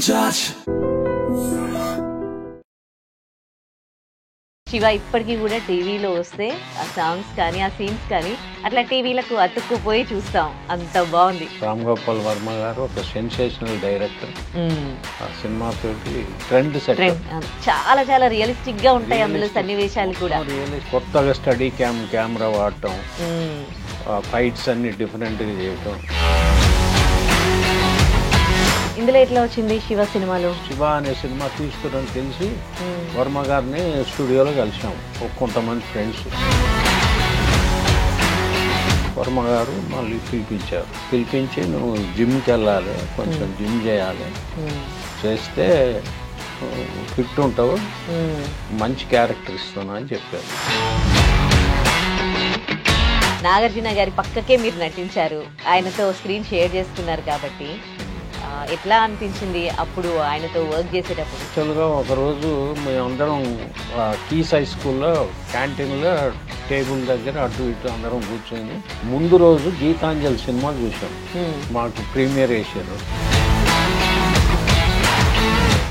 శివ ఇప్పటికీ కూడా టీవీలో వస్తే ఆ సాంగ్స్ కానీ ఆ సీన్స్ కానీ అట్లా టీవీలకు అతుక్కుపోయి చూస్తాం. అంత బాగుంది. రామ్ గోపాల్ వర్మ గారు ఒక సెన్సేషనల్ డైరెక్టర్. ఆ సినిమా తోటి ట్రెండ్ సెట్, చాలా చాలా రియలిస్టిక్ గా ఉంటాయి అందులో సన్నివేశాలు కూడా. కొత్తగా స్టడీ కెమెరా వాడటం, ఫైట్స్ అన్ని డిఫరెంట్ గా చేయటం. ఇందులో ఎట్లా వచ్చింది శివ సినిమాలో? శివ అనే సినిమా తీస్తున్నారని తెలిసి వర్మ గారిని స్టూడియోలో కలిసాం కొంతమంది ఫ్రెండ్స్. వర్మ గారు మళ్ళీ పిలిపించి నువ్వు జిమ్కి వెళ్ళాలి, కొంచెం జిమ్ చేయాలి, చేస్తే ఫిట్ ఉంటావు, మంచి క్యారెక్టర్ ఇస్తున్నా అని చెప్పారు. నాగార్జున గారి పక్కకే మీరు నటించారు, ఆయనతో స్క్రీన్ షేర్ చేసుకున్నారు కాబట్టి ఎట్లా అనిపించింది అప్పుడు ఆయనతో వర్క్ చేసేటప్పుడు? యాక్చువల్గా ఒకరోజు మేమందరం కీస్ హై స్కూల్లో క్యాంటీన్లో టేబుల్ దగ్గర అటు ఇటు అందరం కూర్చొని ముందు రోజు గీతాంజలి సినిమా చూసాం. మాకు ప్రీమియర్ వేసారు.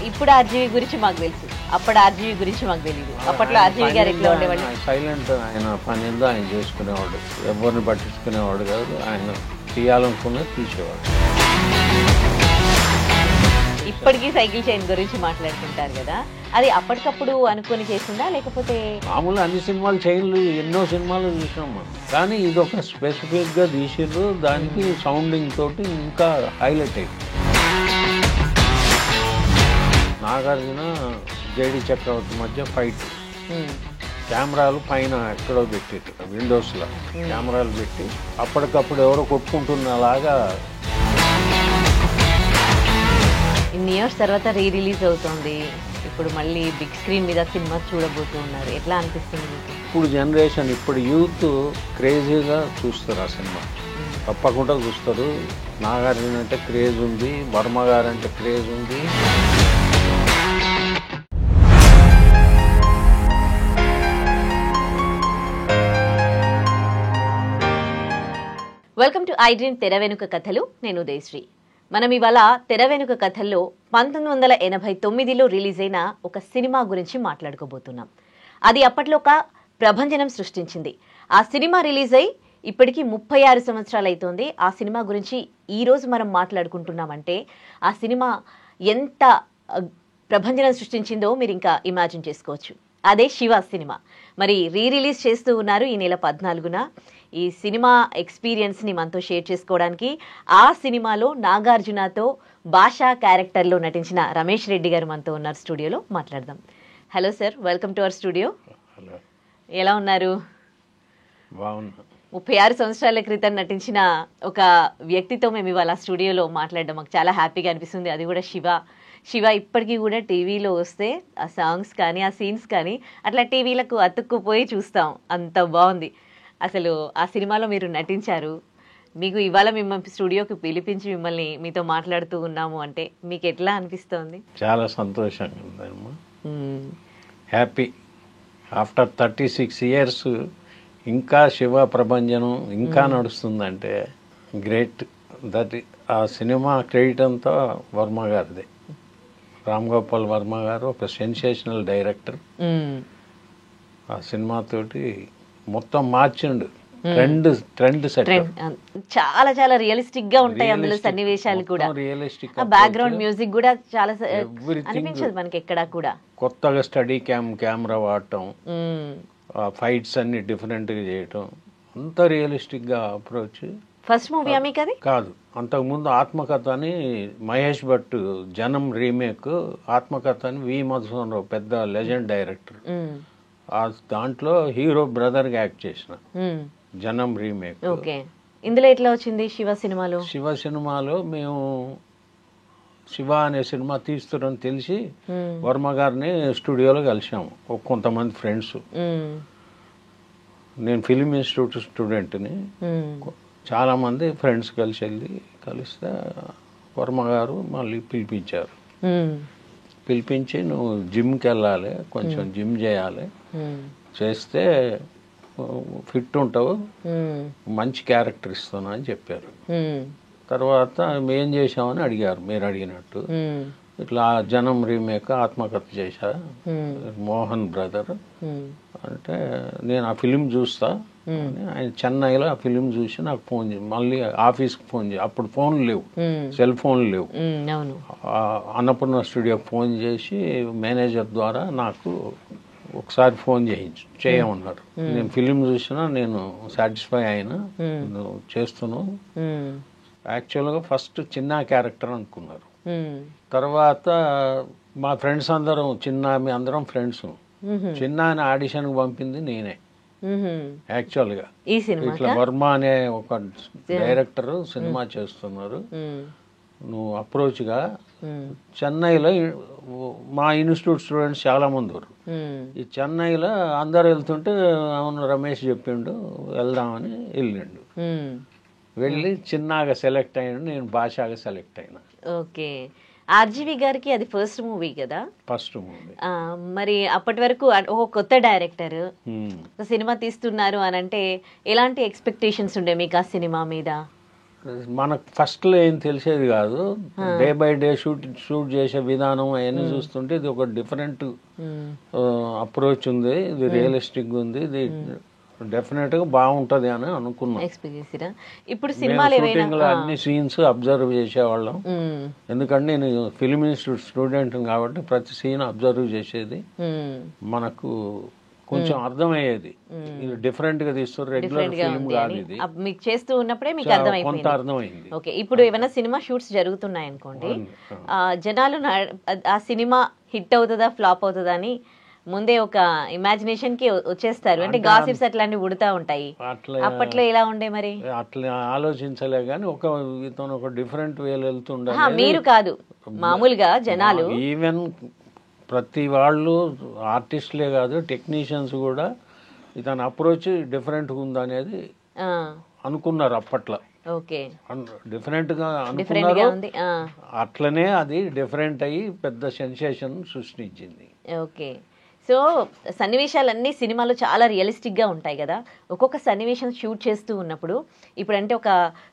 ఇప్పుడు ఆర్జీవి గురించి మాకు తెలుసు, అప్పుడు ఆర్జీవి గురించి మాకు తెలియదు. అప్పట్లో ఆర్జీవి గారు ఎట్లా ఉండేవాళ్ళు? సైలెంట్, ఆయన పని ఏందో ఆయన చేసుకునేవాడు, ఎవరిని పట్టించుకునేవాడు కాదు. ఆయన తీయాలనుకున్నది తీసేవాడు. ఇప్పటికీ సైకిల్ చైన్ గురించి మాట్లాడుకుంటారు కదా, అది అప్పటికప్పుడు అనుకుని చేసిందా లేకపోతే? మామూలు అన్ని సినిమాలు చైన్లు ఎన్నో సినిమాలు చూసాం మనం, కానీ ఇది ఒక స్పెసిఫిక్గా తీసిర్రు. దానికి సౌండింగ్ తోటి ఇంకా హైలైట్ అయింది. నాగార్జున జేడి చక్రవర్తి మధ్య ఫైట్, కెమెరాలు పైన ఎక్కడో పెట్టారు, విండోస్లో కెమెరాలు పెట్టి అప్పటికప్పుడు ఎవరో కొట్టుకుంటున్నలాగా. ఇన్ని ఇయర్స్ తర్వాత రిలీజ్ అవుతుంది, ఇప్పుడు మళ్ళీ బిగ్ స్క్రీన్ మీద సినిమా చూడబోతున్నారు, ఎట్లా అనిపిస్తుంది మీకు? ఇప్పుడు జనరేషన్, ఇప్పుడు యూత్ క్రేజీగా చూస్తారు ఆ సినిమా, తప్పకుండా చూస్తారు. నాగార్జున అంటే క్రేజ్ ఉంది, వర్మ గారు అంటే క్రేజ్ ఉంది. వెల్కమ్ టు ఐ డ్రీమ్ తెర వెనుక కథలు. నేను ఉదయశ్రీ. మనం ఇవాళ తెర వెనుక కథల్లో 1989లో రిలీజ్ అయిన ఒక సినిమా గురించి మాట్లాడుకోబోతున్నాం. అది అప్పట్లో ఒక ప్రభంజనం సృష్టించింది. ఆ సినిమా రిలీజ్ అయ్యి ఇప్పటికీ 36 సంవత్సరాలు అవుతుంది. ఆ సినిమా గురించి ఈరోజు మనం మాట్లాడుకుంటున్నామంటే ఆ సినిమా ఎంత ప్రభంజనం సృష్టించిందో మీరు ఇంకా ఇమాజిన్ చేసుకోవచ్చు. అదే శివ సినిమా. మరి రిలీజ్ చేస్తూ ఉన్నారు ఈ నెల 14న. ఈ సినిమా ఎక్స్పీరియన్స్ని మనతో షేర్ చేసుకోవడానికి ఆ సినిమాలో నాగార్జునతో భాషా క్యారెక్టర్లో నటించిన రమేష్ రెడ్డి గారు మనతో ఉన్నారు, స్టూడియోలో మాట్లాడదాం. Hello sir, welcome to our studio. ఎలా ఉన్నారు? 36 సంవత్సరాల క్రితం నటించిన ఒక వ్యక్తితో మేము ఇవాళ స్టూడియోలో మాట్లాడడం మాకు చాలా హ్యాపీగా అనిపిస్తుంది. అది కూడా శివ ఇప్పటికీ కూడా టీవీలో వస్తే ఆ సాంగ్స్ కానీ ఆ సీన్స్ కానీ అట్లా టీవీలకు అతుక్కుపోయి చూస్తాం. అంత బాగుంది. అసలు ఆ సినిమాలో మీరు నటించారు. మీకు ఇవాళ మిమ్మల్ని స్టూడియోకి పిలిపించి మిమ్మల్ని మీతో మాట్లాడుతూ ఉన్నాము అంటే మీకు ఎట్లా అనిపిస్తోంది? చాలా సంతోషంగా ఉందమ్మా, హ్యాపీ. ఆఫ్టర్ 36 ఇయర్స్ ఇంకా శివ ప్రభంజనం ఇంకా నడుస్తుందంటే గ్రేట్. దట్ ఆ సినిమా క్రెడిట్ అంతా వర్మ గారిదే. రామ్ గోపాల్ వర్మ గారు ఒక సెన్సేషనల్ డైరెక్టర్. ఆ సినిమా తోటి మొత్తం మార్చిండు, ట్రెండ్ సెట్. చాలా చాలా రియలిస్టిక్ గా ఉంటాయి అందులో సన్నివేశాలు కూడా. రియలిస్టిక్, బ్యాక్గ్రౌండ్ మ్యూజిక్ కూడా చాలా అనిపించదు మనకి ఎక్కడా కూడా. కొత్తగా స్టడీ కెమెరా వాడటం, ఫైట్స్ అన్ని డిఫరెంట్ గా చేయటం, అంత రియలిస్టిక్ గా అప్రోచ్. ఫస్ట్ మూవీ మీకు అది కాదు, అంతకుముందు ఆత్మకథ అని మహేష్ భట్ జనం రీమేక్. ఆత్మకథ అని వి మధుసూదనరావు పెద్ద లెజెండ్ డైరెక్టర్, దాంట్లో హీరో బ్రదర్ గా యాక్ట్ చేసిన జనం రీమేక్. ఓకే, ఇందులో ఎట్లా వచ్చింది శివ సినిమాలో? శివ సినిమాలో మేము శివ అనే సినిమా తీస్తున్నారని తెలిసి వర్మ గారిని స్టూడియోలో కలిసాము కొంతమంది ఫ్రెండ్స్. నేను ఫిలిం ఇన్స్టిట్యూట్ స్టూడెంట్ని. చాలా మంది ఫ్రెండ్స్ కలిస్తే వర్మ గారు మళ్ళీ పిలిపించి నువ్వు జిమ్కి వెళ్ళాలి, కొంచెం జిమ్ చేయాలి, చేస్తే ఫిట్ ఉంటావు, మంచి క్యారెక్టర్ ఇస్తున్నా అని చెప్పారు. తర్వాత ఏం చేసామని అడిగారు, మీరు అడిగినట్టు. ఇట్లా జనం రీమేక్ ఆత్మకథ చేశా, మోహన్ బ్రదర్ అంటే నేను ఆ ఫిలిం చూస్తా అని ఆయన చెన్నైలో ఆ ఫిలిం చూసి నాకు ఫోన్ చేసి మళ్ళీ ఆఫీస్కి ఫోన్ చేసి, అప్పుడు ఫోన్లు లేవు, సెల్ ఫోన్లు లేవు, అన్నపూర్ణ స్టూడియోకి ఫోన్ చేసి మేనేజర్ ద్వారా నాకు ఒకసారి ఫోన్ చేయమన్నారు. నేను ఫిలిం చూసినా నేను సాటిస్ఫై అయినా, నువ్వు చేస్తున్నావు. యాక్చువల్గా ఫస్ట్ చిన్న క్యారెక్టర్ అనుకున్నారు. తర్వాత మా ఫ్రెండ్స్ అందరం మీ అందరం ఫ్రెండ్స్, చిన్న ఆడిషన్కి పంపింది నేనే యాక్చువల్గా. ఇట్లా వర్మ అనే ఒక డైరెక్టర్ సినిమా చేస్తున్నారు, నువ్వు అప్రోచ్గా చెన్నైలో మా ఇన్స్టిట్యూట్ స్టూడెంట్స్ చాలా మంది ఉన్నారు. ఈ చెన్నైలో అందరు వెళ్తుంటే అవును రమేష్ చెప్పిండు వెళ్దామని వెళ్ళిండు. వెళ్ళి చిన్నగా సెలెక్ట్ అయ్యాడు, నేను భాషగా సెలెక్ట్ అయినా. ఓకే. ఆర్జీవి గారికి అది ఫస్ట్ మూవీ కదా? First movie. మరి అప్పటి వరకు ఒక కొత్త డైరెక్టర్ ఒక సినిమా తీస్తున్నారు అని అంటే ఎలాంటి ఎక్స్పెక్టేషన్స్ ఉండే మీకు ఆ సినిమా మీద? మనకు ఫస్ట్లో ఏం తెలిసేది కాదు, డే బై డే షూట్ చేసే విధానం అవన్నీ చూస్తుంటే ఇది ఒక డిఫరెంట్ అప్రోచ్ ఉంది, ఇది రియలిస్టిక్ ఉంది, ఇది డెఫినెట్ గా బాగుంటది అని అనుకున్నాం. ఇప్పుడు సినిమాలు అన్ని సీన్స్ అబ్జర్వ్ చేసేవాళ్ళం, ఎందుకంటే నేను ఫిల్మ్ ఇన్స్టిట్యూట్ స్టూడెంట్ కాబట్టి ప్రతి సీన్ అబ్జర్వ్ చేసేది, మనకు కొంచెం అర్థమయ్యేది. ఇది డిఫరెంట్ గా తీస్తారు, రెగ్యులర్ ఫిల్మ్ కాదు ఇది. మీకు చేస్తూ ఉన్నప్పుడే మీకు కొంత అర్థమైంది. ఓకే. ఇప్పుడు ఏమైనా సినిమా షూట్స్ జరుగుతున్నాయి అనుకోండి, జనాలు ఆ సినిమా హిట్ అవుతుందా ఫ్లాప్ అవుతుందా అని ముందే ఒక ఇమాజినేషన్ కి వచ్చేస్తారు, అంటే గాసిప్స్ అట్లాంటివి ఉడుతా ఉంటాయి. అప్పట్లో ఎలా ఉండే మరి? అట్లా ఆలోచించలే కానీ ఒక డిఫరెంట్ వేలు వెళ్తుండే. మీరు కాదు, మామూలుగా జనాలు, ఈవెన్ ప్రతి వాళ్ళు ఆర్టిస్టులే కాదు టెక్నీషియన్స్ కూడా ఇతని అప్రోచ్ డిఫరెంట్గా ఉందనేది అనుకున్నారు అప్పట్లో. ఓకే. డిఫరెంట్ గా అనుకున్నారు, అట్లనే అది డిఫరెంట్ అయ్యి పెద్ద సెన్సేషన్ సృష్టించింది. ఓకే. సో సన్నివేశాలన్నీ సినిమాలో చాలా రియలిస్టిక్గా ఉంటాయి కదా. ఒక్కొక్క సన్నివేశం షూట్ చేస్తూ ఉన్నప్పుడు ఇప్పుడంటే ఒక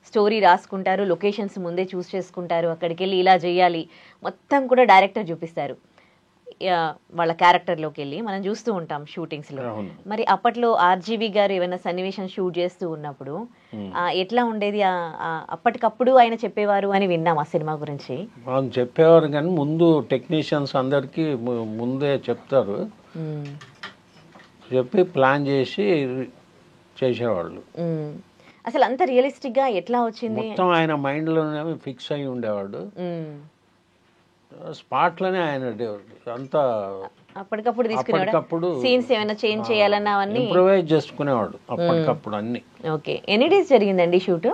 స్టోరీ రాసుకుంటారు, లొకేషన్స్ ముందే చూస్ చేసుకుంటారు, అక్కడికి వెళ్ళి ఇలా చేయాలి మొత్తం కూడా డైరెక్టర్ చూపిస్తారు, వాళ్ళ క్యారెక్టర్లోకి వెళ్ళి మనం చూస్తూ ఉంటాం షూటింగ్స్లో. మరి అప్పట్లో ఆర్జీవి గారు ఏమైనా సన్నివేశం షూట్ చేస్తూ ఉన్నప్పుడు ఎట్లా ఉండేది? అప్పటికప్పుడు ఆయన చెప్పేవారు అని విన్నాం ఆ సినిమా గురించి. చెప్పేవారు కానీ ముందు టెక్నీషియన్స్ అందరికీ ముందే చెప్తారు, చెప్పి ప్లాన్ చేసి చేసేవాళ్ళు. అసలు అంత రియలిస్టిక్ గా ఎట్లా వచ్చింది? మొత్తం ఆయన మైండ్ లోనే ఫిక్స్ అయి ఉండేవాడు, స్పాట్ లోనే ఆయన అంతా అప్పటికప్పుడు తీసుకునేవాడు. సీన్స్ ఏమైనా చేంజ్ చేయాలన్నా అవన్నీ ఇంప్రూవైజ్ చేసుకునేవాడు అప్పటికప్పుడు అన్ని. ఓకే. ఎన్ని డేస్ జరిగిందండి షూట్?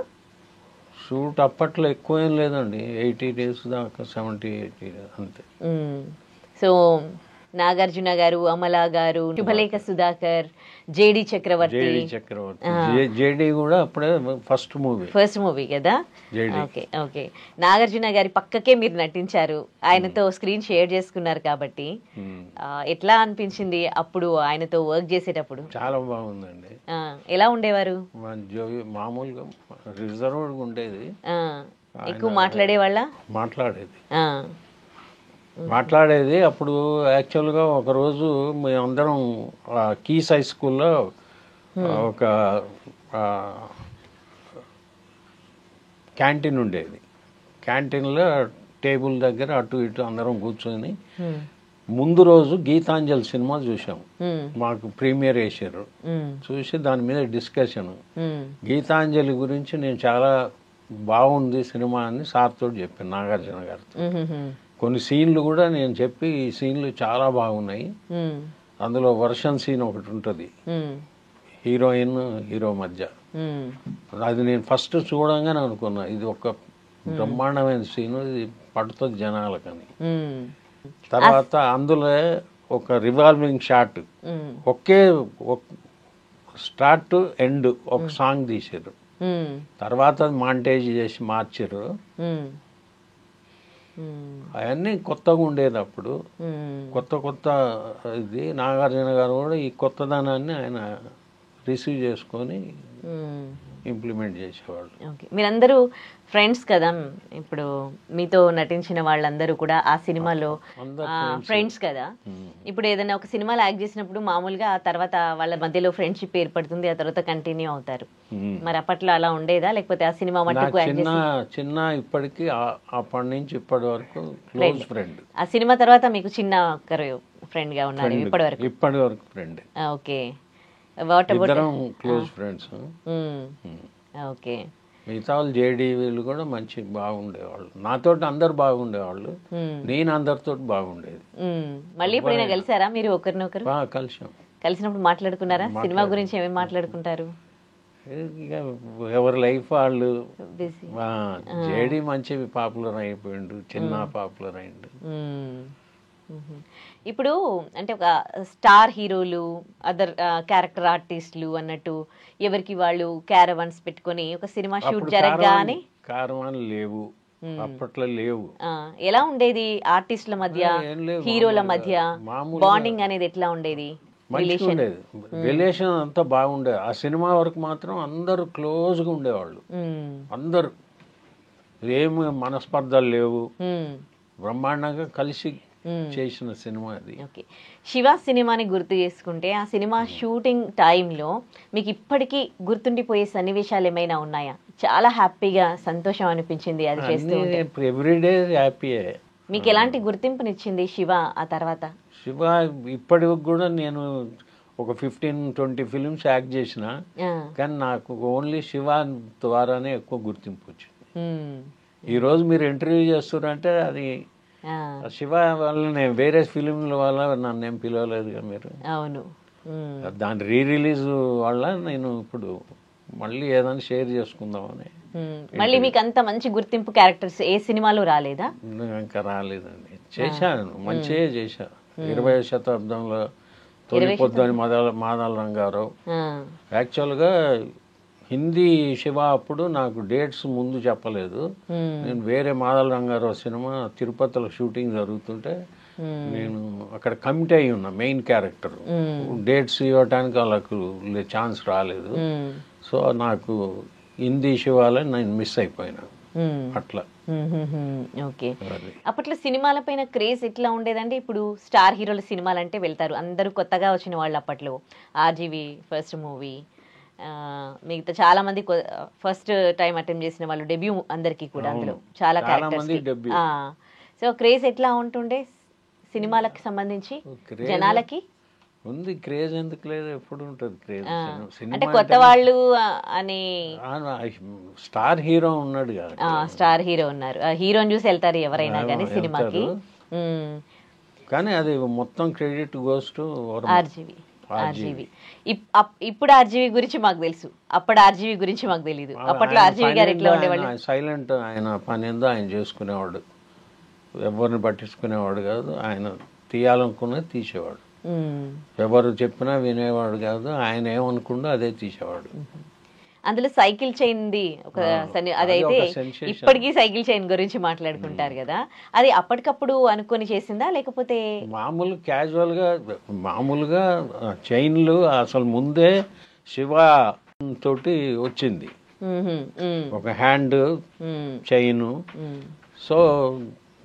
షూట్ అప్పట్లో ఎక్కువ ఏం లేదండి, 80 days దాకా, 70-80 అంతే. సో నాగార్జున గారు, అమలా గారు, శుభలేఖ సుధాకర్, జేడి చక్రవర్తి. జేడి కూడా అప్పుడే ఫస్ట్ మూవీ కదా. ఓకే. ఓకే. నాగార్జున గారి పక్కకే మీరు నటించారు, ఆయనతో స్క్రీన్ షేర్ చేసుకున్నారు కాబట్టి ఎట్లా అనిపించింది అప్పుడు ఆయనతో వర్క్ చేసేటప్పుడు? చాలా బాగుందండి. ఎలా ఉండేవారు? మామూలుగా రిజర్వ్డ్ ఉండేది, ఎక్కువ మాట్లాడేవాళ్ళ? మాట్లాడేది. అప్పుడు యాక్చువల్గా ఒకరోజు మేమందరం కీస్ హై స్కూల్లో ఒక క్యాంటీన్ ఉండేది, క్యాంటీన్లో టేబుల్ దగ్గర అటు ఇటు అందరం కూర్చొని ముందు రోజు గీతాంజలి సినిమా చూసాం, మాకు ప్రీమియర్ వేసారు, చూసి దాని మీద డిస్కషన్. గీతాంజలి గురించి నేను చాలా బాగుంది సినిమా అని సార్తో చెప్పాను, నాగార్జున గారితో. కొన్ని సీన్లు కూడా నేను చెప్పి ఈ సీన్లు చాలా బాగున్నాయి, అందులో వర్షన్ సీన్ ఒకటి ఉంటుంది హీరోయిన్ హీరో మధ్య, అది నేను ఫస్ట్ చూడంగానే అనుకున్నా ఇది ఒక బ్రహ్మాండమైన సీను, ఇది పడుతుంది జనాలకని. తర్వాత అందులో ఒక రివాల్వింగ్ షాట్, ఒకే స్టార్ట్ ఎండ్ ఒక సాంగ్ తీసారు, తర్వాత మాంటేజ్ చేసి మార్చారు. అవన్నీ కొత్తగా ఉండేది అప్పుడు, కొత్త ఇది నాగార్జున గారు కూడా ఈ కొత్తదనాన్ని ఆయన రిసీవ్ చేసుకొని ఇంప్లిమెంట్ చేసేవాళ్ళు. ఓకే, మీరందరూ ఫ్రెండ్స్ కదా, ఇప్పుడు మీతో నటించిన వాళ్ళందరూ కూడా ఆ సినిమాలో ఫ్రెండ్స్ కదా. ఇప్పుడు ఏదైనా ఒక సినిమాలో యాక్ట్ చేసినప్పుడు మామూలుగా ఆ తర్వాత వాళ్ళ మధ్యలో ఫ్రెండ్షిప్ ఏర్పడుతుంది, ఆ తర్వాత కంటిన్యూ అవుతారు. మరి అప్పట్లో అలా ఉండేదా, లేకపోతే ఆ సినిమా మట్టుకు చిన్న ఇప్పటికి అప్పటి నుంచి ఇప్పటి వరకు క్లోజ్ ఫ్రెండ్. ఆ సినిమా తర్వాత మీకు చిన్న ఒకరు ఫ్రెండ్ గా ఉన్నారు ఇప్పటి వరకు friend. Okay, close friends. Okay, మిగతా వాళ్ళు జేడీ వీళ్ళు కూడా మంచి బాగుండేవాళ్ళు, నాతోటి అందరు బాగుండేవాళ్ళు, నేను అందరితో బాగుండేది. మళ్ళీ ఎప్పుడైనా కలిసారా మీరు ఒకరినొకరు? కలిసాం. కలిసినప్పుడు మాట్లాడుకున్నారా? సినిమా గురించి ఏమేమి మాట్లాడుకుంటారు? ఇక ఎవరి లైఫ్ వాళ్ళు. జేడీ మంచి పాపులర్ అయిపోయిండు, చిన్న పాపులర్ అయిండు. ఇప్పుడు అంటే ఒక స్టార్ హీరోలు, అదర్ క్యారెక్టర్ ఆర్టిస్టులు అన్నట్టు ఎవరికి వాళ్ళు క్యారవాన్స్ పెట్టుకొని ఒక సినిమా షూట్ జరగగానే, క్యారవాన్ లేవు అప్పట్లో, లేవు. ఎలా ఉండేది ఆర్టిస్టుల మధ్య, హీరోల మధ్య బాండింగ్ అనేది ఎట్లా ఉండేది? రిలేషన్ అంతా బాగుండేది. ఆ సినిమా వరకు మాత్రం అందరూ క్లోజ్గా ఉండేవాళ్ళు, అందరూ ఏమి మనస్పర్ధలు లేవు, బ్రహ్మాండంగా కలిసి చేసిన సినిమా అది. ఓకే, శివ సినిమాని గుర్తు చేసుకుంటే ఆ సినిమా షూటింగ్ టైంలో మీకు ఇప్పటికీ గుర్తుండిపోయే సన్నివేశాలు ఏమైనా ఉన్నాయా? చాలా హ్యాపీగా సంతోషం అనిపించింది అది చేస్తూ? ఎవ్రీడే హ్యాపీయే. మీకు ఎలాంటి గుర్తింపునిచ్చింది శివ ఆ తర్వాత? శివ ఇప్పటికి కూడా నేను ఒక 15-20 ఫిలిమ్స్ యాక్ట్ చేసిన, కానీ నాకు ఓన్లీ శివ ద్వారానే ఎక్కువ గుర్తింపు వచ్చింది. ఈరోజు మీరు ఇంటర్వ్యూ చేస్తున్నారంటే అది శివ వల్ల, నేను వేరే ఫిలింల వల్ల నన్ను ఏం పిలవలేదుగా మీరు. అవును, దాని రిలీజ్ వల్ల నేను ఇప్పుడు మళ్ళీ ఏదైనా షేర్ చేసుకుందామని. మళ్ళీ మీకు అంత మంచి గుర్తింపు క్యారెక్టర్స్ ఏ సినిమాలో రాలేదా? ఇంకా రాలేదండి. చేశాను, మంచిగా చేశా. 20వ శతాబ్దంలో తొలి పొద్దుని మాదాల రంగారావు. యాక్చువల్గా హిందీ శివ అప్పుడు నాకు డేట్స్ ముందు చెప్పలేదు. నేను వేరే మాదాల రంగారావు సినిమా తిరుపతిలో షూటింగ్ జరుగుతుంటే నేను అక్కడ కమిట్ అయి ఉన్నా, మెయిన్ క్యారెక్టర్. డేట్స్ ఇవ్వటానికి వాళ్ళకు ఛాన్స్ రాలేదు. సో నాకు హిందీ శివాలే నేను మిస్ అయిపోయినా అట్లా. ఓకే, అప్పట్లో సినిమాల పైన క్రేజ్ ఎట్లా ఉండేదండి? ఇప్పుడు స్టార్ హీరోల సినిమాలంటే వెళ్తారు అందరూ, కొత్తగా వచ్చిన వాళ్ళు అప్పట్లో. ఆర్జీవి ఫస్ట్ మూవీ, మిగతా చాలా మంది ఫస్ట్ టైం అటెంప్ట్ చేసిన వాళ్ళు, డెబ్యూ అందరికి కూడా అందులో చాలా క్యారెక్టర్స్. సో క్రేజ్ ఎట్లా ఉంటుండే సినిమాలకు సంబంధించి జనాలకి? ఉంది క్రేజ్, ఎందుకు లేదు, ఎప్పుడు ఉంటుంది క్రేజ్. అంటే కొత్త వాళ్ళు అని స్టార్ హీరో ఉన్నాడు కదా, స్టార్ హీరో ఉన్నారు, హీరోని చూసి వెళ్తారు ఎవరైనా కానీ సినిమాకి. కానీ అది మొత్తం క్రెడిట్ గోస్ టు ఆర్జీవి. ఇప్పుడు ఆర్జీవి గురించి మాకు తెలుసు, అప్పుడు ఆర్జీవి గురించి మాకు తెలియదు. అప్పట్లో ఆర్జీవి గారు ఎట్లా ఉండేవాళ్ళు? సైలెంట్, ఆయన పని ఏందో ఆయన చేసుకునేవాడు, ఎవరిని పట్టించుకునేవాడు కాదు. ఆయన తీయాలనుకున్నది తీసేవాడు, ఎవరు చెప్పినా వినేవాడు కాదు. ఆయన ఏమనుకుండో అదే తీసేవాడు. అందులో సైకిల్ చైన్ది ఒక అదైతే ఇప్పటికీ సైకిల్ చైన్ గురించి మాట్లాడుకుంటారు కదా, అది అప్పటికప్పుడు అనుకొని చేసిందా లేకపోతే మామూలుగా చైన్లు అసలు ముందే శివ తోటి వచ్చింది ఒక హ్యాండ్ చైన్. సో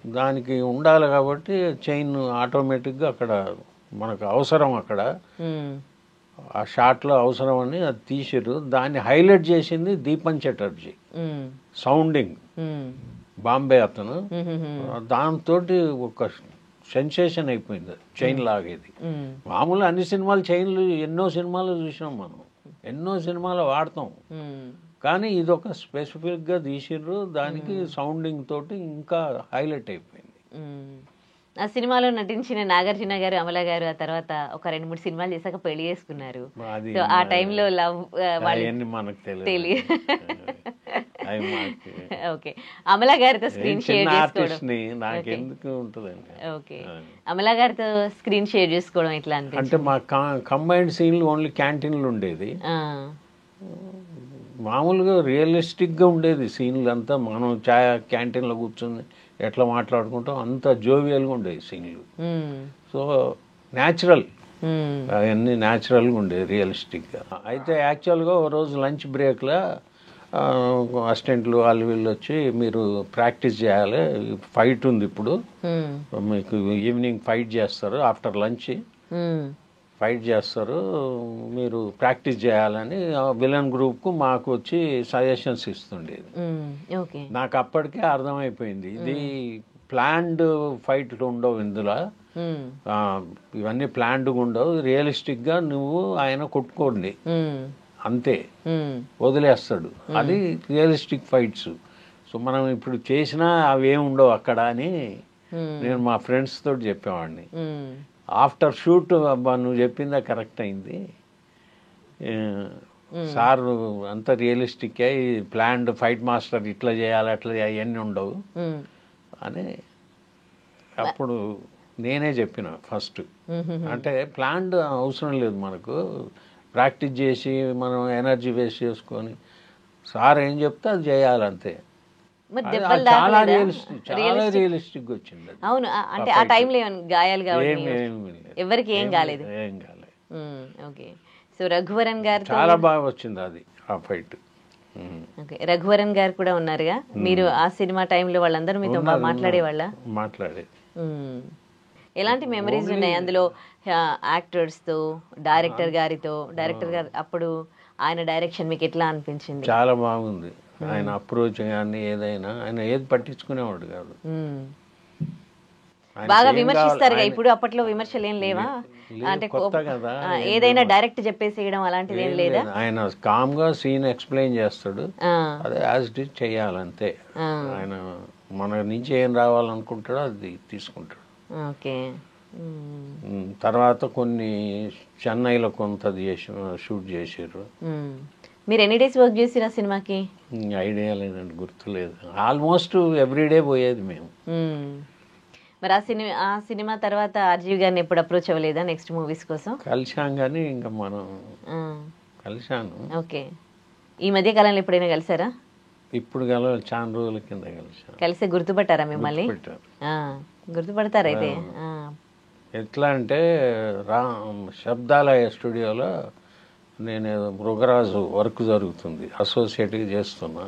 దానికి ఉండాలి కాబట్టి చైన్ ఆటోమేటిక్గా అక్కడ మనకు అవసరం, అక్కడ ఆ షాట్లో అవసరం అని అది తీసిరు. దాన్ని హైలైట్ చేసింది దీపన్ చటర్జీ, సౌండింగ్ బాంబే అతను. దాంతో ఒక సెన్సేషన్ అయిపోయింది చైన్ లాగేది. మామూలు అన్ని సినిమాలు చైన్లు ఎన్నో సినిమాలు చూసినాం మనం, ఎన్నో సినిమాలు వాడతాం, కానీ ఇది ఒక స్పెసిఫిక్గా తీసిర్రు. దానికి సౌండింగ్ తోటి ఇంకా హైలైట్ అయిపోయింది. ఆ సినిమాలో నటించిన నాగార్జున గారు, అమల గారు ఆ తర్వాత ఒక 2-3 సినిమాలు చేశాక పెళ్లి చేసుకున్నారు. సో ఆ టైంలో లవ్ మనకు తెలియదు. ఓకే, అమల గారితో స్క్రీన్ షేర్ చేసుకోవడం ఓకే, అమల గారితో స్క్రీన్ షేర్ చేసుకోవడం ఎట్లా అంటే మా కంబైన్డ్ సీన్లు ఓన్లీ క్యాంటీన్లు ఉండేది. మామూలుగా రియలిస్టిక్గా ఉండేది సీన్లు అంతా. మనం క్యాంటీన్లో కూర్చొని ఎట్లా మాట్లాడుకుంటాం అంత జోవియల్గా ఉండేది సీన్లు. సో న్యాచురల్ అవన్నీ న్యాచురల్గా ఉండేది, రియలిస్టిక్గా. అయితే యాక్చువల్గా ఓ రోజు లంచ్ బ్రేక్లో అసిస్టెంట్లు వాళ్ళు వీళ్ళు వచ్చి, మీరు ప్రాక్టీస్ చేయాలి, ఫైట్ ఉంది ఇప్పుడు మీకు, ఈవినింగ్ ఫైట్ చేస్తారు, ఆఫ్టర్ లంచ్ ఫైట్ చేస్తారు, మీరు ప్రాక్టీస్ చేయాలని విలన్ గ్రూప్కు మాకు వచ్చి సజెషన్స్ ఇస్తుండేది. నాకు అప్పటికే అర్థమైపోయింది ఇది ప్లాన్డ్ ఫైట్లు ఉండవు ఇందులో, ఇవన్నీ ప్లాన్డ్గా ఉండవు, రియలిస్టిక్గా నువ్వు ఆయన కొట్టుకోండి అంతే, వదిలేస్తాడు, అది రియలిస్టిక్ ఫైట్స్. సో మనం ఇప్పుడు చేసినా అవేం ఉండవు అక్కడ అని నేను మా ఫ్రెండ్స్ తోటి చెప్పేవాడిని. ఆఫ్టర్ షూట్ అబ్బా నువ్వు చెప్పిందా కరెక్ట్ అయింది సార్, అంత రియలిస్టిక్ అయి ప్లాన్డ్ ఫైట్ మాస్టర్ ఇట్లా చేయాలి అట్లా అవన్నీ ఉండవు అని అప్పుడు నేనే చెప్పిన ఫస్ట్. అంటే ప్లాన్డ్ అవసరం లేదు మనకు, ప్రాక్టీస్ చేసి మనం ఎనర్జీ వేస్ట్ చేసుకొని సార్ ఏం చెప్తే అది చేయాలంతే. చాలా రియలిస్టిక్ వచ్చింది. అవును, అంటే ఆ టైంలో గాయాలు ఎవరికి ఏం కాలేదు. ఓకే, సో రఘువరన్ గారు చాలా బాగా వచ్చింది అది ఆ ఫైట్. ఓకే, రఘువరన్ గారు కూడా ఉన్నారుగా, మీరు ఆ సినిమా టైంలో వాళ్ళందరూ మీతో మాట్లాడేవాళ్ళ? మాట్లాడేది. ఎలాంటి మెమరీస్ ఉన్నాయి అందులో యాక్టర్స్ తో, డైరెక్టర్ గారితో? డైరెక్టర్ గారు అప్పుడు ఆయన డైరెక్షన్ మీకు ఎట్లా అనిపించింది? చాలా బాగుంది ఆయన అప్రోచ్ కానీ ఏదైనా, ఆయన ఏది పట్టించుకునేవాడు కాదు. బాగా విమర్శిస్తారు ఇప్పుడు, అప్పట్లో విమర్శలు ఏం లేవా? అంటే ఏదైనా డైరెక్ట్ చెప్పేసేయడం అలాంటిది ఏం లేదా? ఆయన కామ్ గా సీన్ ఎక్స్ప్లెయిన్ చేస్తాడు, అదే యాజ్ ఇట్ ఈజ్ చేయాలంతే. ఆయన మన నుంచి ఏం రావాలనుకుంటాడో అది తీసుకుంటాడు. ఓకే, తర్వాత కొన్ని చెన్నైలో కొంత షూట్ చేసారు. మీరు ఎన్ని డేస్ వర్క్ చేసిరు ఆ సినిమాకి? ఐడియా లేదండి, గుర్తులేదు. ఆల్మోస్ట్ ఎవ్రీడే పోయేది మేము. మరి ఆ సినిమా తర్వాత ఆర్జీవి గారిని ఎప్పుడు అప్రోచ్ అవ్వలేదా నెక్స్ట్ మూవీస్ కోసం? కలిసాం కానీ ఇంకా మనం కలిసాను. ఓకే, ఈ మధ్య కాలంలో ఎప్పుడైనా కలిసారా? ఇప్పుడు చాలా రోజుల కింద కలిసాను. కలిసి గుర్తుపట్టారా మిమ్మల్ని? గుర్తుపడతారు అయితే. ఎట్లా అంటే శబ్దాలయ స్టూడియోలో నేను మృగరాజు వర్క్ జరుగుతుంది, అసోసియేట్గా చేస్తున్నా.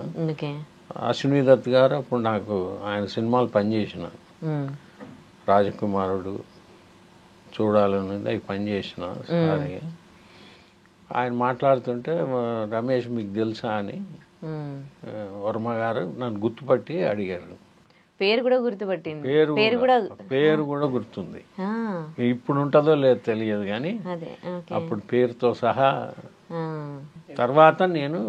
అశ్విని దత్ గారు అప్పుడు నాకు ఆయన సినిమాలు పనిచేసిన, రాజకుమారుడు చూడాలని అవి పనిచేసిన. సారీ ఆయన మాట్లాడుతుంటే రమేష్ మీకు తెలుసా అని వర్మ గారు నన్ను గుర్తుపట్టి అడిగారు. పేరు కూడా గుర్తుపట్టింది, పేరు కూడా గుర్తుంది. ఇప్పుడు ఉంటుందో లేదో తెలియదు కానీ అప్పుడు పేరుతో సహా. తర్వాత నేను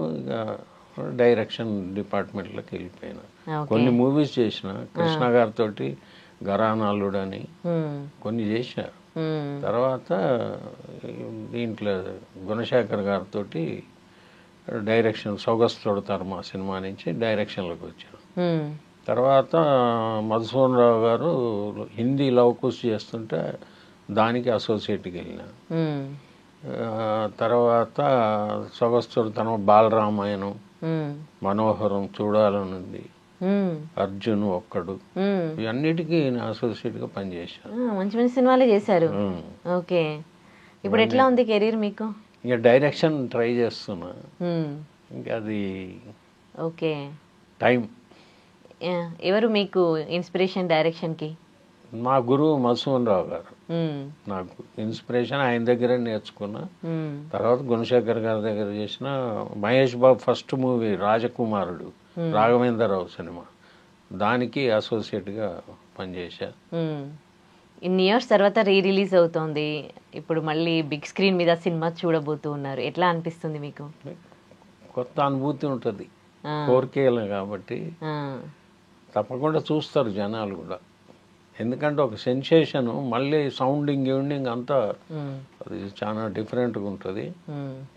డైరెక్షన్ డిపార్ట్మెంట్లోకి వెళ్ళిపోయినా. కొన్ని మూవీస్ చేసిన, కృష్ణ గారితో గరానాలుడు అని కొన్ని చేసిన. తర్వాత దీంట్లో గుణశేఖర్ గారితో డైరెక్షన్ సొగస్తుడతారు మా సినిమా నుంచి డైరెక్షన్లోకి వచ్చాను. తర్వాత మధుసూదన్ రావు గారు హిందీ లవ్ కుష్ చేస్తుంటే దానికి అసోసియేట్కి వెళ్ళిన. తర్వాత సొగస్తుడతనం, బాలరామాయణం, మనోహరం చూడాలనుంది, అర్జున్ ఒక్కడు, ఇవన్నిటికీ నేను అసోసియేట్గా పనిచేశాను. మంచి మంచి సినిమాలే చేశారు. ఓకే, ఇప్పుడు ఎట్లా ఉంది కెరీర్ మీకు? ఇంకా డైరెక్షన్ ట్రై చేస్తున్నా, ఇంకా అది ఓకే టైం. ఎవరు మీకు ఇన్స్పిరేషన్ డైరెక్షన్కి? మా గురువు మధుసూదన్ రావు గారు నాకు ఇన్స్పిరేషన్, ఆయన దగ్గరే నేర్చుకున్నా. తర్వాత గుణశేఖర్ గారి దగ్గర చేసిన. మహేష్ బాబు ఫస్ట్ మూవీ రాజకుమారుడు, రాఘవేంద్రరావు సినిమా, దానికి అసోసియేట్గా పనిచేశా. ఇన్ని ఇయర్స్ తర్వాత రిలీజ్ అవుతోంది, ఇప్పుడు మళ్ళీ బిగ్ స్క్రీన్ మీద సినిమా చూడబోతూ ఉన్నారు, ఎట్లా అనిపిస్తుంది మీకు? కొత్త అనుభూతి ఉంటుంది, 4K కాబట్టి తప్పకుండా చూస్తారు జనాలు కూడా. ఎందుకంటే ఒక సెన్సేషన్, మళ్ళీ సౌండింగ్ గిౌండింగ్ అంతా అది చాలా డిఫరెంట్గా ఉంటుంది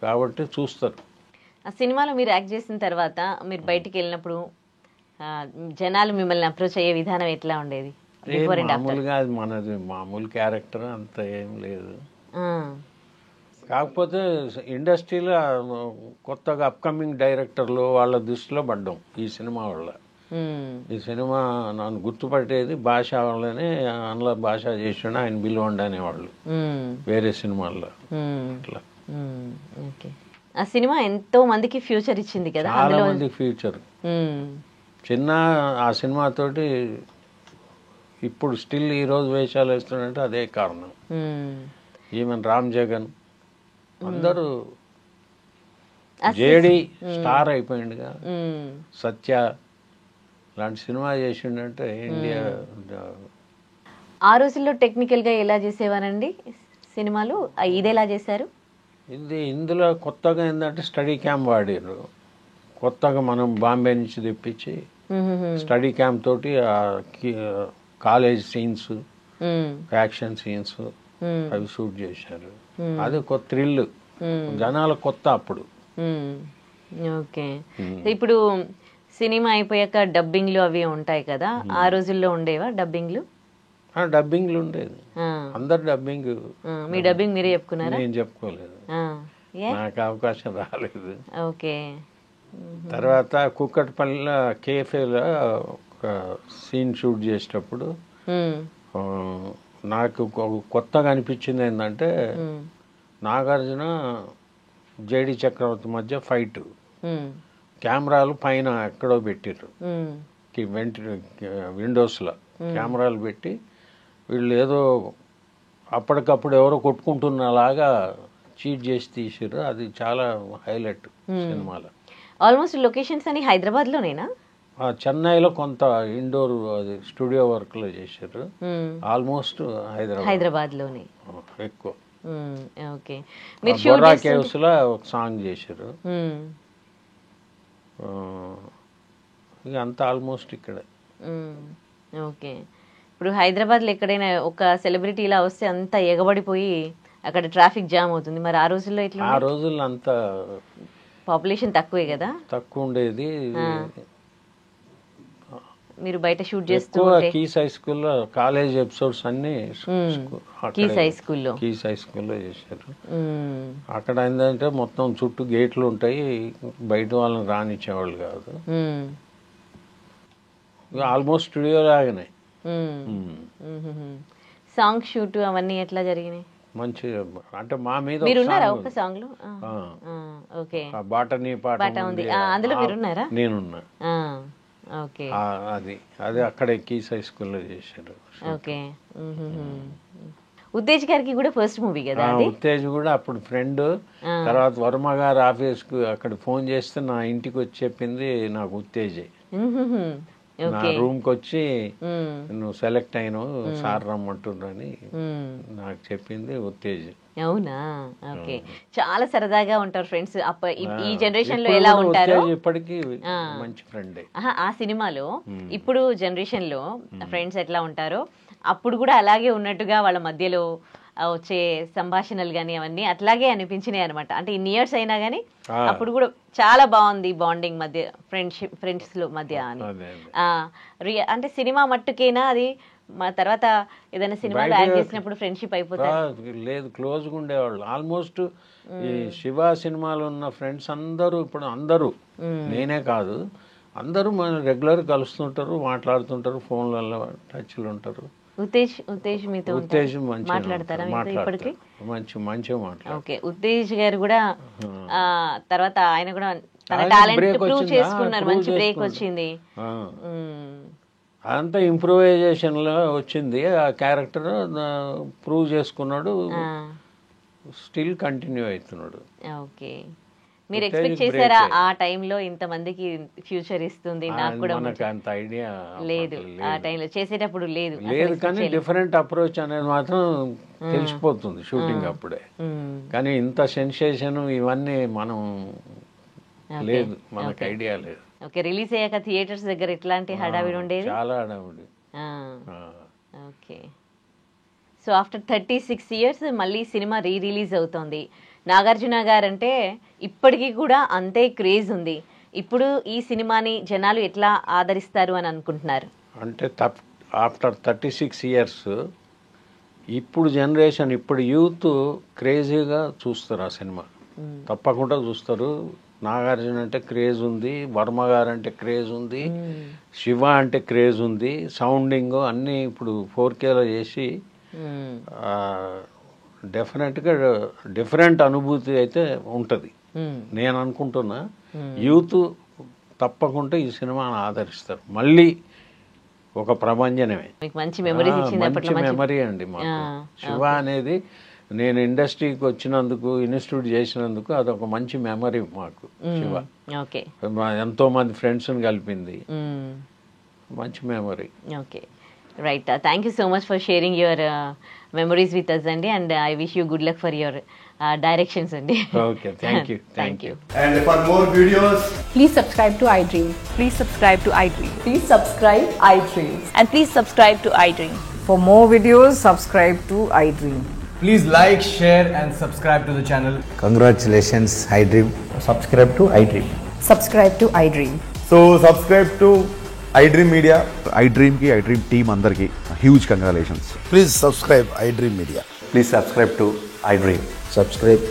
కాబట్టి చూస్తారు. ఆ సినిమాలో మీరు యాక్ట్ చేసిన తర్వాత మీరు బయటికి వెళ్ళినప్పుడు జనాలు మిమ్మల్ని అప్రోచ్ అయ్యే విధానం ఎట్లా ఉండేది? మామూలుగా అది మనది మామూలు క్యారెక్టర్, అంత ఏం లేదు. కాకపోతే ఇండస్ట్రీలో కొత్తగా అప్కమింగ్ డైరెక్టర్లు వాళ్ళ దృష్టిలో పడ్డాం ఈ సినిమా వల్ల. ఈ సినిమా నన్ను గుర్తుపట్టేది భాష వల్లనే, అందులో భాష చేసిన ఆయన బిల్వండి అనేవాళ్ళు వేరే సినిమాల్లో. అట్లా ఓకే. ఆ సినిమా ఎంతో మందికి ఫ్యూచర్ ఇచ్చింది కదా, చాలా మందికి ఫ్యూచర్. చిన్న ఆ సినిమాతోటి ఇప్పుడు స్టిల్ ఈరోజు వేషాలు వేస్తున్నాడంటే అదే కారణం. ఈవెన్ రామ్ జగన్ అందరూ జేడి స్టార్ అయిపోయిందిగా. సత్య లాంటి సినిమా చేసిండంటే ఇండియా. ఆ రోజుల్లో టెక్నికల్ గా ఎలా చేసేవారండి సినిమాలు, ఇది ఎలా చేశారు? ఇందులో కొత్తగా ఏంటంటే స్టడీ క్యామ్ వాడారు. కొత్తగా మనం బాంబే నుంచి తెప్పించి స్టడీ క్యామ్ తోటి కాలేజ్ సీన్స్, యాక్షన్ సీన్స్ అవి షూట్ చేశారు. అది ఒక థ్రిల్, జనాల కొత్త అప్పుడు. ఓకే. ఇప్పుడు సినిమా అయిపోయాక డబ్బింగ్లు అవి ఉంటాయి కదా, ఆ రోజుల్లో ఉండేవా డబ్బింగ్లు? డబ్బింగ్లు ఉండేది, అందరు డబ్బింగ్. మీ డబ్బింగ్ మీరే చెప్పుకున్నారా? నేను చెప్పుకోలేదు, నాకు అవకాశం రాలేదు. ఓకే. తర్వాత కుక్కట్పల్లిలో కేఫేలో ఒక సీన్ షూట్ చేసేటప్పుడు నాకు కొత్తగా అనిపించింది ఏంటంటే, నాగార్జున జేడి చక్రవర్తి మధ్య ఫైట్, కెమెరాలు పైన ఎక్కడో పెట్టారు, విండోస్లో కెమెరాలు పెట్టి వీళ్ళు ఏదో అప్పటికప్పుడు ఎవరో కొట్టుకుంటున్నలాగా చీట్ చేసి తీసారు. అది చాలా హైలైట్ సినిమాలో. ఆల్మోస్ట్ లొకేషన్స్ అని హైదరాబాద్ లోనేనా? చెన్నైలో కొంత ఇండోర్ అది స్టూడియో వర్క్ లో చేశారు. ఆల్మోస్ట్ హైదరాబాద్ లోనే ఎక్కువ. ఓకే. బొర్రా కేవ్స్ లో ఒక సాంగ్ చేశారు. ఇక అంతా ఆల్మోస్ట్ ఇక్కడే. ఓకే. ఇప్పుడు హైదరాబాద్ లో ఎక్కడైనా ఒక సెలబ్రిటీ ఇలా వస్తే అంతా ఎగబడిపోయి అక్కడ ట్రాఫిక్ జామ్ అవుతుంది. మరి ఆ రోజుల్లో ఎట్లా? ఆ రోజుల్లో అంత పాపులేషన్ తక్కువే కదా, తక్కువ ఉండేది. మీరు బయట షూట్ చేస్తూ కీస్ హై స్కూల్లో కాలేజ్ ఎపిసోడ్స్ అన్ని కీస్ హై స్కూల్లో చేశారు. అక్కడ ఏంటంటే మొత్తం చుట్టూ గేట్లు ఉంటాయి, బయట వాళ్ళని రానిచ్చేవాళ్ళు కాదు. ఆల్మోస్ట్ స్టూడియో లాగానే. సాంగ్ షూట్ అవన్నీ ఎట్లా జరిగినాయి? మంచి, అంటే మా మీద ఒక సాంగ్ లో. ఓకే. బాటనీ పాట ఉంది, అందులో మీరున్నారా? నేనున్నా. ఓకే. అది అక్కడే కీస్ హై స్కూల్లో చేశారు. ఓకే. ఉత్తేజ్ గారికి కూడా ఫస్ట్ మూవీ కదా? ఉత్తేజ్ కూడా అప్పుడు ఫ్రెండ్. తర్వాత వర్మ గారు ఆఫీస్ కు అక్కడ ఫోన్ చేస్తే నా ఇంటికి వచ్చి చెప్పింది నాకు ఉత్తేజే. నా రూమ్ కి వచ్చి నువ్వు సెలెక్ట్ అయినావు సార్ రమ్మంటున్నాని నాకు చెప్పింది ఉత్తేజ్. అవునా? ఓకే. చాలా సరదాగా ఉంటారు ఫ్రెండ్స్. ఈ జనరేషన్ లో ఎలా ఉంటారు? ఇప్పటికీ మంచి ఫ్రెండ్. ఆ సినిమాలో ఇప్పుడు జనరేషన్ లో ఫ్రెండ్స్ ఎట్లా ఉంటారో అప్పుడు కూడా అలాగే ఉన్నట్టుగా వాళ్ళ మధ్యలో వచ్చే సంభాషణలు కానీ అవన్నీ అట్లాగే అనిపించినాయి అనమాట. అంటే ఇన్ని ఇయర్స్ అయినా కానీ అప్పుడు కూడా చాలా బాగుంది బాండింగ్ మధ్య, ఫ్రెండ్స్ లో మధ్య అని. అంటే సినిమా మట్టుకేనా అది? మా తర్వాత ఏదైనా సినిమాలో యాడ్ చేసినప్పుడు ఫ్రెండ్షిప్ అయిపోతుంది? లేదు, క్లోజ్గా ఉండేవాళ్ళు. ఆల్మోస్ట్ ఈ శివ సినిమాలో ఉన్న ఫ్రెండ్స్ అందరూ ఇప్పుడు అందరూ, నేనే కాదు, అందరూ మన రెగ్యులర్ కలుస్తుంటారు, మాట్లాడుతుంటారు, ఫోన్లలో టచ్లు ఉంటారు. ఉత్తేజ్ మీతో మాట్లాడతారా ఇప్పటికి? మంచిగా మాట్లాడు. ఓకే. ఉత్తేజ్ గారు కూడా తర్వాత ఆయన కూడా తన టాలెంట్ ప్రూవ్ చేసుకున్నారు, మంచి బ్రేక్ వచ్చింది. అంతా ఇంప్రూవైజేషన్ లో వచ్చింది, ఆ క్యారెక్టర్ ప్రూవ్ చేసుకున్నాడు, స్టిల్ కంటిన్యూ అవుతున్నాడు. ఓకే. మీరు ఎక్స్పెక్ట్ చేశారా ఆ టైంలో ఇంతమందికి ఫ్యూచర్ ఇస్తుంది? నాకు కూడా అంత ఐడియా లేదు ఆ టైంలో చేసేటప్పుడు, లేదు కానీ డిఫరెంట్ అప్రోచ్ అనేది మాత్రం తెలిసిపోతుంది షూటింగ్ అప్పుడే. కానీ ఇంత సెన్సేషన్ ఇవన్నీ మనం లేదు, మనకు ఐడియా లేదు. ఓకే. రిలీజ్ అయ్యాక థియేటర్స్ దగ్గర ఎట్లాంటి హడావిడి ఉండేది? చాలా హడావిడి. ఓకే. సో ఆఫ్టర్ 36 years మళ్ళీ సినిమా రిలీజ్ అవుతోంది. నాగార్జున గారు అంటే ఇప్పటికీ కూడా అంతే క్రేజ్ ఉంది. ఇప్పుడు ఈ సినిమాని జనాలు ఎట్లా ఆదరిస్తారు అని అనుకుంటున్నారు? అంటే ఆఫ్టర్ 36 years ఇప్పుడు జనరేషన్, ఇప్పుడు యూత్ క్రేజీగా చూస్తారు ఆ సినిమా, తప్పకుండా చూస్తారు. నాగార్జున అంటే క్రేజ్ ఉంది, వర్మ గారు అంటే క్రేజ్ ఉంది, శివ అంటే క్రేజ్ ఉంది, సౌండింగ్ అన్నీ ఇప్పుడు 4Kలో చేసి డెఫినెట్గా డిఫరెంట్ అనుభూతి అయితే ఉంటుంది. నేను అనుకుంటున్నా యూత్ తప్పకుండా ఈ సినిమాను ఆదరిస్తారు. మళ్ళీ ఒక ప్రభంజనమే, మంచి మెమరీస్ మంచి మెమరీ అండి మాకు. శివ అనేది నేను ఇండస్ట్రీకి వచ్చినందుకు, ఇన్స్టిట్యూట్ చేసినందుకు అదొక మంచి మెమరీ మాకు. శివ ఓకే, ఎంతో మంది ఫ్రెండ్స్ని కలిపింది, మంచి memory. Okay, right. Thank you so much for sharing your memories with us అండి, and I wish you good luck for your directions అండి. Okay, thank you. Thank you. And for more videos, Please subscribe to iDream. Please subscribe to iDream. Please subscribe iDream. And please subscribe to iDream. For more videos, subscribe to iDream. please like, share and subscribe to the channel. Congratulations, iDream. Subscribe to iDream. Subscribe to iDream. So subscribe to iDream Media. iDream team andarki huge congratulations. Please subscribe iDream Media. Please subscribe to iDream. Subscribe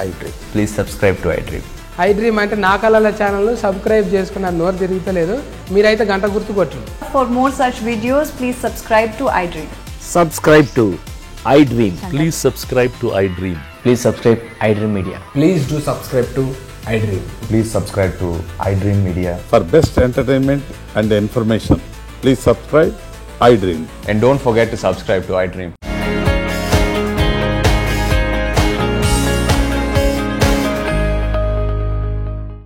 iDream. Please subscribe to iDream. iDream అంటే నా కళల channel subscribe చేసుకున్న నోరు తిరుగుతలేదు, మీరైతే గంట గుర్తు కొట్టండి. For more such videos, please subscribe to iDream. Subscribe to iDream. Please subscribe to iDream. Please subscribe iDream Media. Please do subscribe to iDream. Please subscribe to iDream Media. For best entertainment and information, please subscribe iDream. And don't forget to subscribe to iDream.